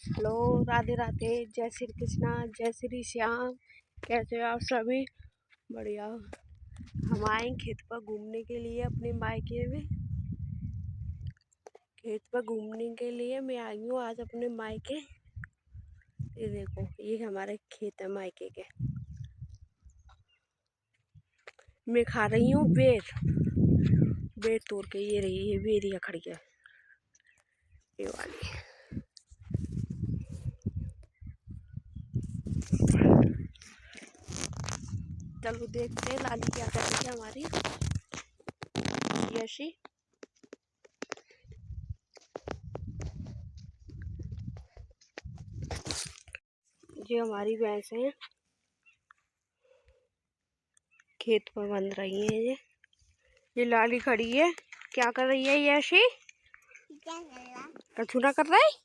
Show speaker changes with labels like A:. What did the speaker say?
A: Hello, Radhe Radhe, जय श्री कृष्णा, जय श्री श्याम। कैसे हो आप सभी? बढ़िया। हम आए खेत पर घूमने के लिए अपने मायके में। खेत पर घूमने के लिए मैं आई हूँ आज अपने मायके। ये देखो, ये हमारे खेत है मायके के। मैं खा रही हूँ बेर। बेर तोड़ के ये रही, ये बेरिया खड़ी है, ये वाली। चलो देखते हैं लाली क्या कर रही है हमारी यशी। ये हमारी भैंस है, खेत पर बंध रही है। ये लाली खड़ी है। क्या कर रही है यशी? कछू ना कर रहा है।